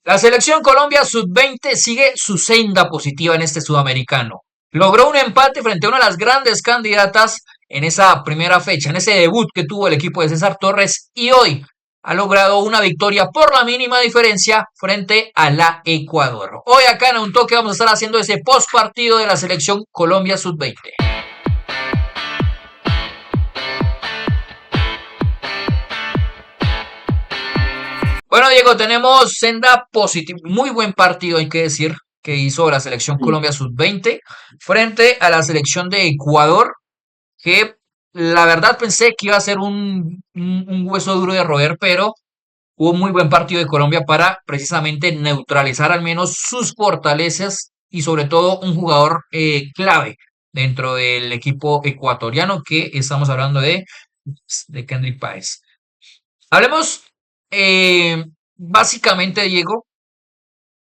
La selección Colombia sub-20 sigue su senda positiva en este sudamericano. Logró un empate frente a una de las grandes candidatas en esa primera fecha, en ese debut que tuvo el equipo de César Torres y hoy ha logrado una victoria por la mínima diferencia frente a la Ecuador. Hoy acá en Un Toque vamos a estar haciendo ese post partido de la selección Colombia sub-20. Bueno, Diego, tenemos senda positiva, muy buen partido, hay que decir, que hizo la selección Sí. Colombia sub-20 frente a la selección de Ecuador, que la verdad pensé que iba a ser un hueso duro de roer, pero hubo muy buen partido de Colombia para precisamente neutralizar al menos sus fortalezas y sobre todo un jugador clave dentro del equipo ecuatoriano que estamos hablando de Kendrick Páez. Hablemos básicamente, Diego,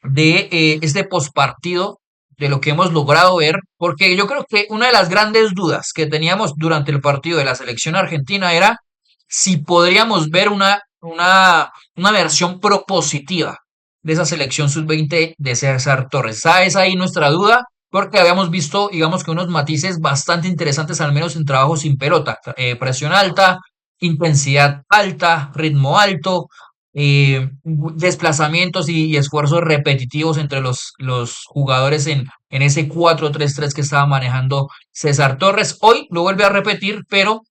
de este postpartido, de lo que hemos logrado ver, porque yo creo que una de las grandes dudas que teníamos durante el partido de la selección argentina era si podríamos ver una versión propositiva de esa selección sub-20 de César Torres. Esa es ahí nuestra duda, porque habíamos visto, digamos que unos matices bastante interesantes, al menos en trabajo sin pelota. Presión alta, intensidad alta, ritmo alto, desplazamientos y esfuerzos repetitivos entre los jugadores en ese 4-3-3 que estaba manejando César Torres. Hoy lo vuelve a repetir, pero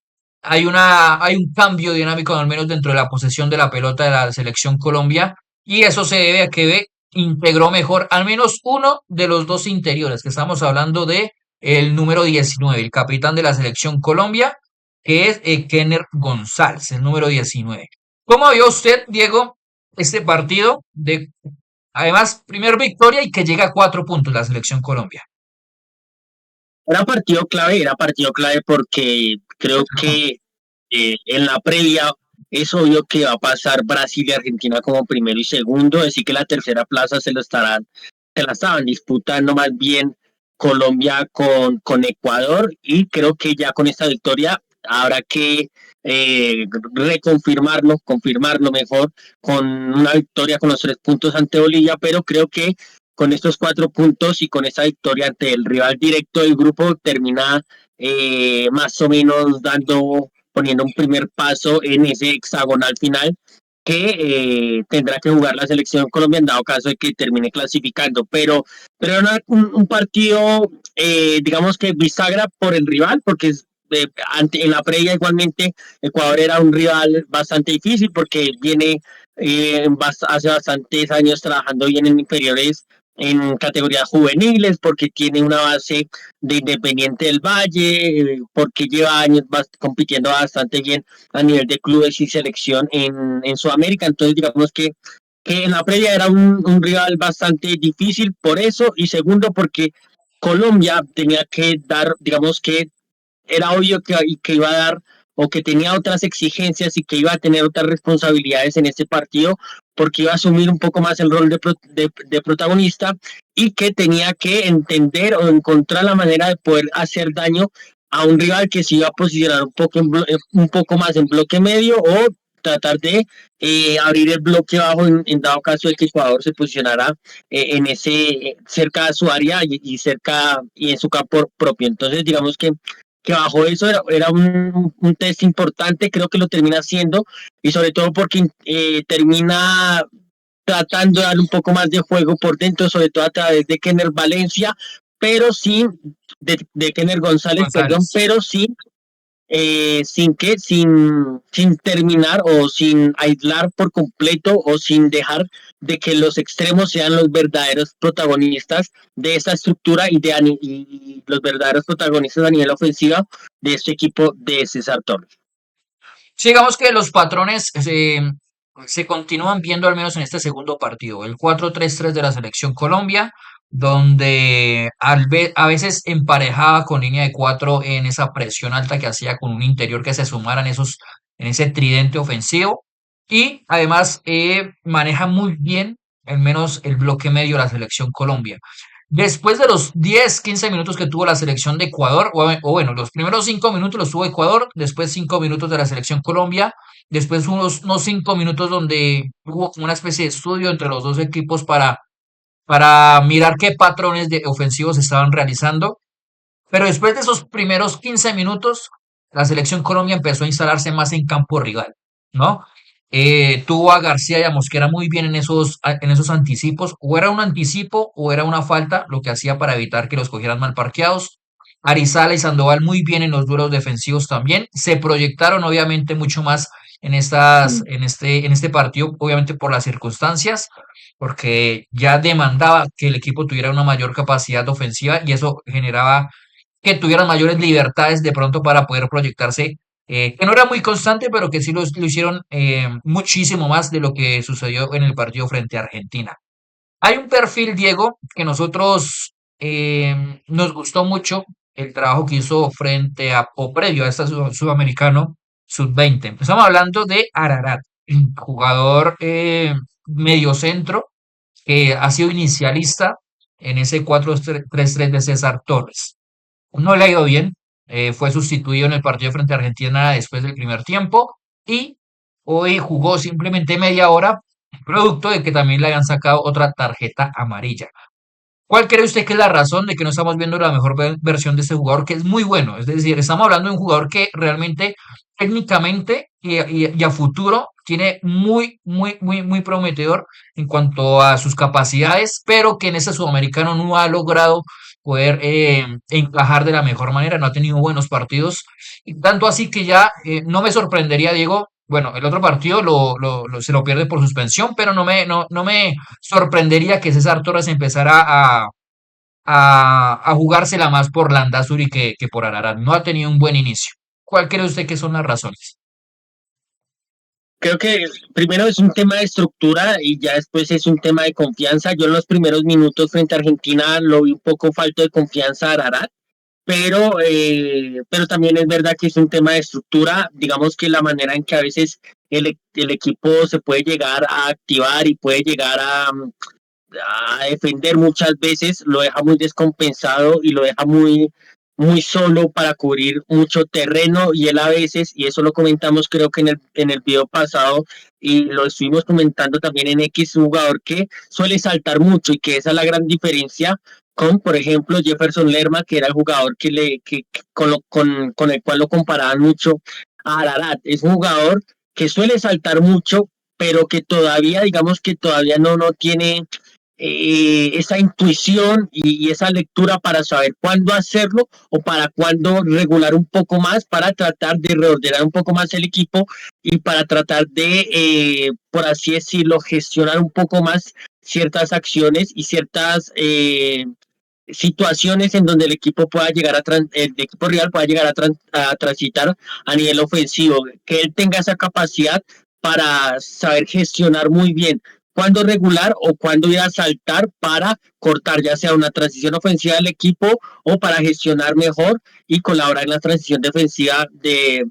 hay un cambio dinámico, al menos dentro de la posesión de la pelota de la selección Colombia, y eso se debe a que integró mejor al menos uno de los dos interiores, que estamos hablando de el número 19, el capitán de la selección Colombia, que es Kenner González, el número 19. ¿Cómo vio usted, Diego, este partido de, además, primer victoria y que llega a 4 puntos la selección Colombia? Era partido clave porque creo que en la previa es obvio que va a pasar Brasil y Argentina como primero y segundo, así que la tercera plaza se la estaban disputando más bien Colombia con Ecuador y creo que ya con esta victoria habrá que confirmarlo mejor con una victoria con los 3 puntos ante Bolivia, pero creo que con estos 4 puntos y con esta victoria ante el rival directo del grupo termina más o menos poniendo un primer paso en ese hexagonal final que tendrá que jugar la selección Colombia en dado caso de que termine clasificando, pero era un partido digamos que bisagra por el rival, porque en la previa igualmente Ecuador era un rival bastante difícil porque viene hace bastantes años trabajando bien en inferiores en categorías juveniles, porque tiene una base de Independiente del Valle, porque lleva años compitiendo bastante bien a nivel de clubes y selección en Sudamérica. Entonces, digamos que en la previa era un rival bastante difícil por eso, y segundo, porque Colombia tenía que dar, digamos que era obvio que iba a dar o que tenía otras exigencias y que iba a tener otras responsabilidades en este partido porque iba a asumir un poco más el rol de protagonista y que tenía que entender o encontrar la manera de poder hacer daño a un rival que se iba a posicionar un poco más en bloque medio o tratar de abrir el bloque bajo en dado caso de que Ecuador se posicionara en ese cerca de su área y cerca y en su campo propio. Entonces digamos que bajo eso era un test importante, creo que lo termina haciendo, y sobre todo porque termina tratando de dar un poco más de juego por dentro, sobre todo a través de Kenner Valencia, pero sin, de Kenner González, perdón, González. pero sin terminar o sin aislar por completo o sin dejar de que los extremos sean los verdaderos protagonistas de esta estructura y los verdaderos protagonistas a nivel ofensivo de este equipo de César Torres. Sí, digamos que los patrones se continúan viendo al menos en este segundo partido, el 4-3-3 de la selección Colombia, donde a veces emparejaba con línea de cuatro en esa presión alta que hacía con un interior que se sumara en ese tridente ofensivo, y además maneja muy bien al menos el bloque medio de la selección Colombia. Después de los 10, 15 minutos que tuvo la selección de Ecuador, o bueno, los primeros 5 minutos los tuvo Ecuador, después 5 minutos de la selección Colombia, después unos 5 minutos donde hubo como una especie de estudio entre los dos equipos para mirar qué patrones de ofensivos estaban realizando. Pero después de esos primeros 15 minutos, la selección Colombia empezó a instalarse más en campo rival, ¿no? Tuvo a García y a Mosquera muy bien en esos anticipos. O era un anticipo o era una falta, lo que hacía para evitar que los cogieran mal parqueados. Arizala y Sandoval muy bien en los duelos defensivos también. Se proyectaron obviamente mucho más Mm. en este partido, obviamente por las circunstancias, porque ya demandaba que el equipo tuviera una mayor capacidad ofensiva y eso generaba que tuvieran mayores libertades de pronto para poder proyectarse, que no era muy constante, pero que sí lo hicieron muchísimo más de lo que sucedió en el partido frente a Argentina. Hay un perfil, Diego, que nosotros nos gustó mucho el trabajo que hizo frente a, o previo a este sudamericano sub-20. Estamos hablando de Ararat, jugador mediocentro que ha sido inicialista en ese 4-3-3 de César Torres. No le ha ido bien. Fue sustituido en el partido frente a Argentina después del primer tiempo y hoy jugó simplemente media hora, producto de que también le habían sacado otra tarjeta amarilla. ¿Cuál cree usted que es la razón de que no estamos viendo la mejor versión de este jugador, que es muy bueno? Es decir, estamos hablando de un jugador que realmente técnicamente y a futuro tiene muy prometedor en cuanto a sus capacidades, pero que en ese sudamericano no ha logrado poder encajar de la mejor manera, no ha tenido buenos partidos, y tanto así que ya no me sorprendería, Diego. Bueno, el otro partido se lo pierde por suspensión, pero no me sorprendería que César Torres empezara a jugársela más por Landázuri que por Ararat. No ha tenido un buen inicio. ¿Cuál cree usted que son las razones? Creo que primero es un tema de estructura y ya después es un tema de confianza. Yo en los primeros minutos frente a Argentina lo vi un poco falto de confianza a Ararat, pero también es verdad que es un tema de estructura. Digamos que la manera en que a veces el equipo se puede llegar a activar y puede llegar a defender muchas veces, lo deja muy descompensado y lo deja muy solo para cubrir mucho terreno y él a veces, y eso lo comentamos creo que en el video pasado y lo estuvimos comentando también en X, un jugador que suele saltar mucho y que esa es la gran diferencia con, por ejemplo, Jefferson Lerma, que era el jugador con el cual lo comparaban mucho a Ararat. Es un jugador que suele saltar mucho, pero que todavía, digamos que todavía no tiene esa intuición y esa lectura para saber cuándo hacerlo o para cuándo regular un poco más para tratar de reordenar un poco más el equipo y para tratar de, por así decirlo, gestionar un poco más ciertas acciones y ciertas situaciones en donde el equipo pueda llegar el equipo rival pueda llegar a transitar a nivel ofensivo, que él tenga esa capacidad para saber gestionar muy bien cuándo regular o cuándo ir a saltar para cortar ya sea una transición ofensiva del equipo o para gestionar mejor y colaborar en la transición defensiva del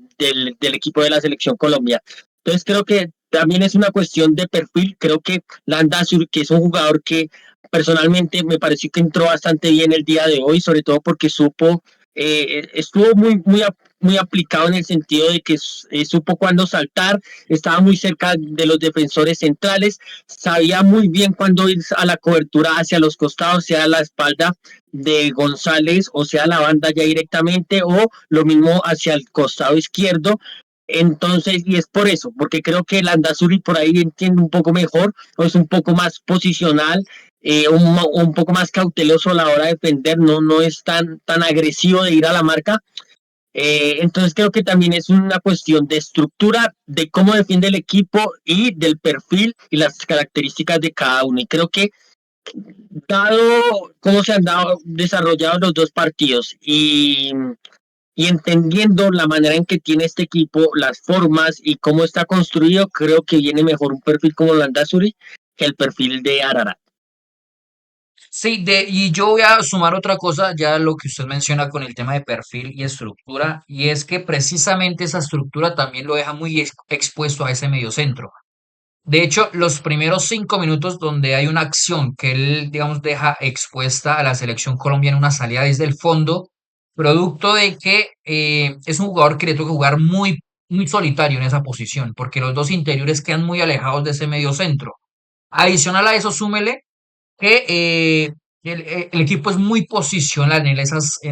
equipo de la selección Colombia. Entonces creo que también es una cuestión de perfil, creo que Landazur, que es un jugador que personalmente me pareció que entró bastante bien el día de hoy, sobre todo porque estuvo muy aplicado en el sentido de que supo cuándo saltar, estaba muy cerca de los defensores centrales, sabía muy bien cuándo ir a la cobertura hacia los costados, sea a la espalda de González, o sea, la banda ya directamente, o lo mismo hacia el costado izquierdo. Entonces, y es por eso, porque creo que el Andazuri por ahí entiende un poco mejor, o es un poco más posicional, un poco más cauteloso a la hora de defender, no es tan agresivo de ir a la marca. Entonces creo que también es una cuestión de estructura, de cómo defiende el equipo y del perfil y las características de cada uno. Y creo que dado cómo se han desarrollado los dos partidos y entendiendo la manera en que tiene este equipo, las formas y cómo está construido, creo que viene mejor un perfil como Landazuri que el perfil de Ararat. Sí, y yo voy a sumar otra cosa, ya lo que usted menciona con el tema de perfil y estructura, y es que precisamente esa estructura también lo deja muy expuesto a ese mediocentro. De hecho, los primeros 5 minutos donde hay una acción que él, digamos, deja expuesta a la selección colombiana, una salida desde el fondo, producto de que es un jugador que le toca jugar muy solitario en esa posición, porque los dos interiores quedan muy alejados de ese medio centro. Adicional a eso, súmele que el equipo es muy posicional en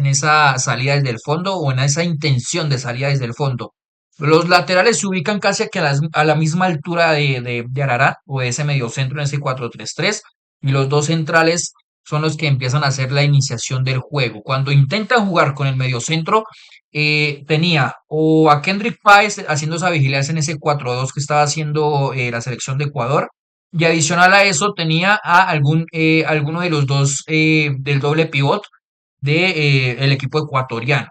esa salida desde el fondo o en esa intención de salida desde el fondo. Los laterales se ubican casi que a la misma altura de Ararat o de ese mediocentro en ese 4-3-3 y los dos centrales son los que empiezan a hacer la iniciación del juego. Cuando intentan jugar con el mediocentro, tenía o a Kendrick Páez haciendo esa vigilancia en ese 4-2 que estaba haciendo la selección de Ecuador, y adicional a eso tenía a alguno de los dos del doble pivot de el equipo ecuatoriano.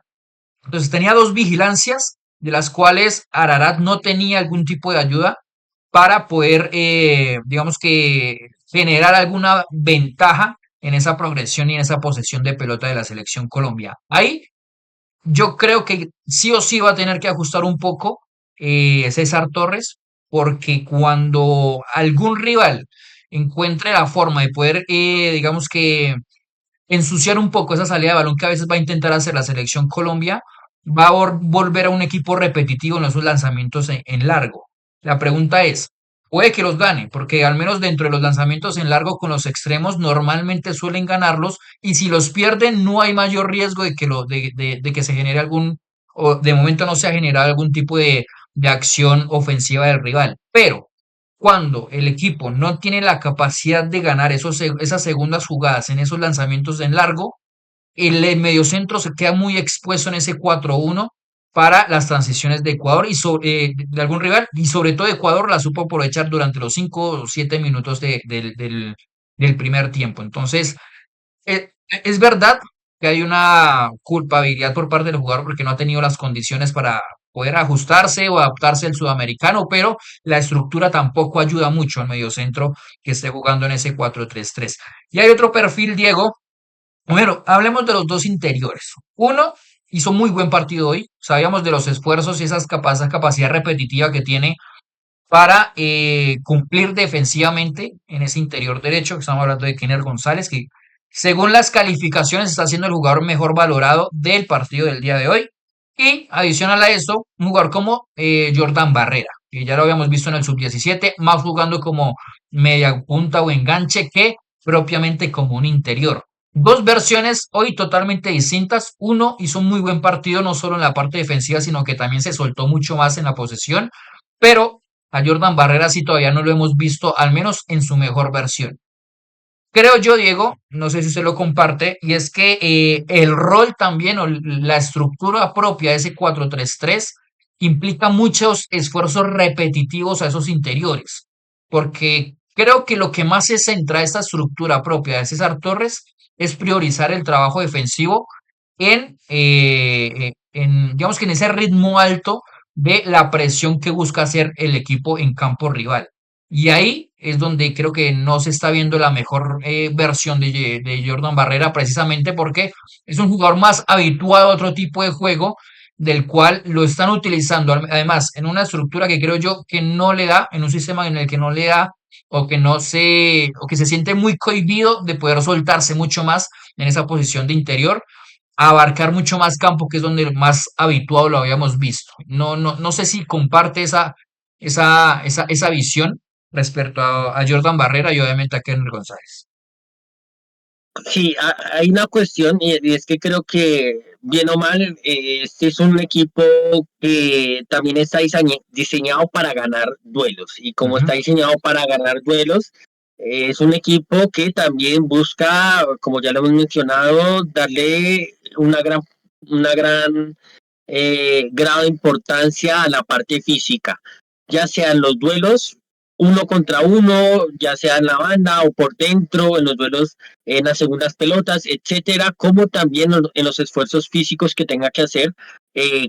Entonces tenía dos vigilancias de las cuales Ararat no tenía algún tipo de ayuda para poder, digamos que, generar alguna ventaja en esa progresión y en esa posesión de pelota de la selección Colombia. Ahí yo creo que sí o sí va a tener que ajustar un poco César Torres, porque cuando algún rival encuentre la forma de poder, digamos que, ensuciar un poco esa salida de balón que a veces va a intentar hacer la selección Colombia, va a volver a un equipo repetitivo en esos lanzamientos en largo. La pregunta es, puede que los gane, porque al menos dentro de los lanzamientos en largo con los extremos normalmente suelen ganarlos y si los pierden no hay mayor riesgo de que, de que se genere algún, o de momento no se ha generado algún tipo de acción ofensiva del rival. Pero cuando el equipo no tiene la capacidad de ganar esas segundas jugadas en esos lanzamientos en largo, el mediocentro se queda muy expuesto en ese 4-1 para las transiciones de Ecuador de algún rival, y sobre todo Ecuador la supo aprovechar durante los 5 o 7 minutos del primer tiempo. Entonces, es verdad que hay una culpabilidad por parte del jugador porque no ha tenido las condiciones para poder ajustarse o adaptarse al sudamericano, pero la estructura tampoco ayuda mucho al mediocentro que esté jugando en ese 4-3-3. Y hay otro perfil, Diego. Bueno, hablemos de los dos interiores. Uno hizo muy buen partido hoy. Sabíamos de los esfuerzos y esa capacidad repetitiva que tiene para cumplir defensivamente en ese interior derecho. Estamos hablando de Kenner González, que según las calificaciones está siendo el jugador mejor valorado del partido del día de hoy. Y adicional a eso, un jugador como Jordan Barrera, que ya lo habíamos visto en el sub-17, más jugando como media punta o enganche que propiamente como un interior. Dos versiones hoy totalmente distintas. Uno hizo un muy buen partido, no solo en la parte defensiva, sino que también se soltó mucho más en la posesión. Pero a Jordan Barrera sí todavía no lo hemos visto, al menos en su mejor versión. Creo yo, Diego, no sé si usted lo comparte, y es que el rol también o la estructura propia de ese 4-3-3 implica muchos esfuerzos repetitivos a esos interiores, porque creo que lo que más se centra esta estructura propia de César Torres es priorizar el trabajo defensivo digamos que en ese ritmo alto de la presión que busca hacer el equipo en campo rival. Y ahí es donde creo que no se está viendo la mejor versión de Jordan Barrera, precisamente porque es un jugador más habituado a otro tipo de juego, del cual lo están utilizando, además, en una estructura que creo yo que no le da, en un sistema en el que no le da, o que se siente muy cohibido de poder soltarse mucho más en esa posición de interior, abarcar mucho más campo, que es donde más habituado lo habíamos visto. No sé si comparte esa visión respecto a Jordan Barrera y obviamente a Kenner González. Sí, hay una cuestión y es que creo que bien o mal, este es un equipo que también está diseñado para ganar duelos y como Ujú. está diseñado para ganar duelos, es un equipo que también busca, como ya lo hemos mencionado, darle una gran grado de importancia a la parte física, ya sean los duelos uno contra uno, ya sea en la banda o por dentro, en los duelos en las segundas pelotas, etcétera, como también en los esfuerzos físicos que tenga que hacer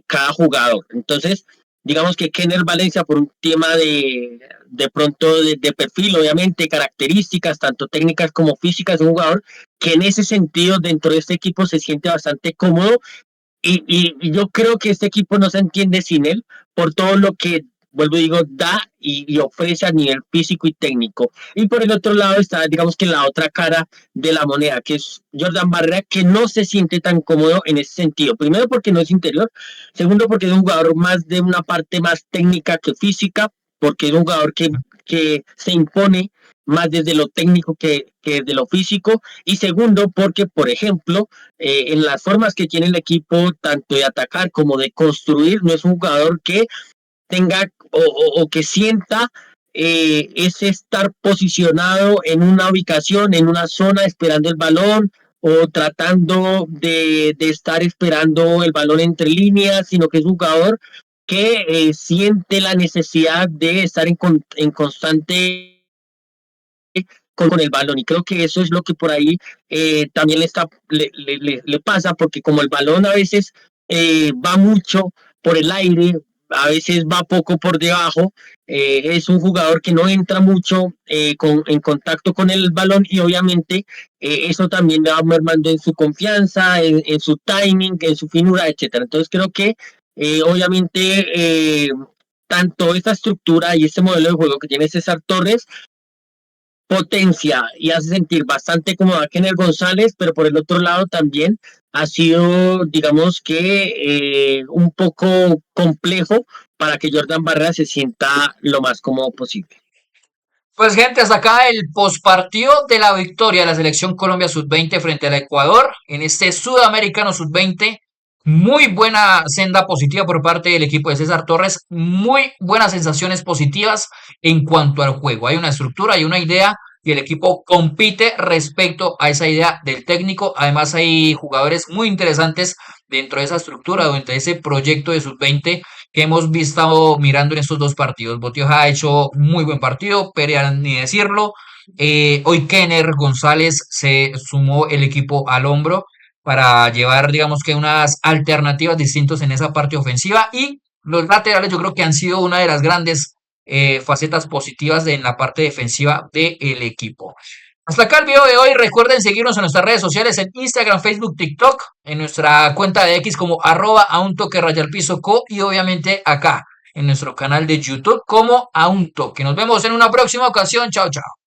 cada jugador. Entonces, digamos que Kenner Valencia, por un tema de pronto de perfil, obviamente, características, tanto técnicas como físicas de un jugador, que en ese sentido, dentro de este equipo se siente bastante cómodo y yo creo que este equipo no se entiende sin él por todo lo que vuelvo y digo, da y ofrece a nivel físico y técnico. Y por el otro lado está, digamos que la otra cara de la moneda, que es Jordan Barrera, que no se siente tan cómodo en ese sentido. Primero porque no es interior, segundo porque es un jugador más de una parte más técnica que física, porque es un jugador que se impone más desde lo técnico que de lo físico, y segundo porque, por ejemplo, en las formas que tiene el equipo, tanto de atacar como de construir, no es un jugador que tenga o que sienta ese estar posicionado en una ubicación, en una zona, esperando el balón o tratando de estar esperando el balón entre líneas, sino que es un jugador que siente la necesidad de estar en constante con el balón, y creo que eso es lo que por ahí también le pasa, porque como el balón a veces va mucho por el aire, a veces va poco por debajo, es un jugador que no entra mucho en contacto con el balón, y obviamente eso también le va mermando en su confianza, en su timing, en su finura, etcétera. Entonces creo que obviamente tanto esta estructura y este modelo de juego que tiene César Torres potencia y hace sentir bastante cómodo a Kenner González, pero por el otro lado también ha sido, digamos que, un poco complejo para que Jordan Barrera se sienta lo más cómodo posible. Pues gente, hasta acá el postpartido de la victoria de la selección Colombia sub-20 frente al Ecuador en este sudamericano sub-20. Muy buena senda positiva por parte del equipo de César Torres, muy buenas sensaciones positivas en cuanto al juego. Hay una estructura, hay una idea y el equipo compite respecto a esa idea del técnico. Además hay jugadores muy interesantes dentro de esa estructura, dentro de ese proyecto de sub-20 que hemos visto mirando en estos dos partidos. Botioja ha hecho muy buen partido, Perea ni decirlo. Hoy Kenner González se sumó el equipo al hombro para llevar, digamos que unas alternativas distintas en esa parte ofensiva, y los laterales yo creo que han sido una de las grandes facetas positivas en la parte defensiva del equipo. Hasta acá el video de hoy. Recuerden seguirnos en nuestras redes sociales en Instagram, Facebook, TikTok, en nuestra cuenta de X como arroba a un toque raya al piso co, y obviamente acá en nuestro canal de YouTube como a un toque. Nos vemos en una próxima ocasión. Chao, chao.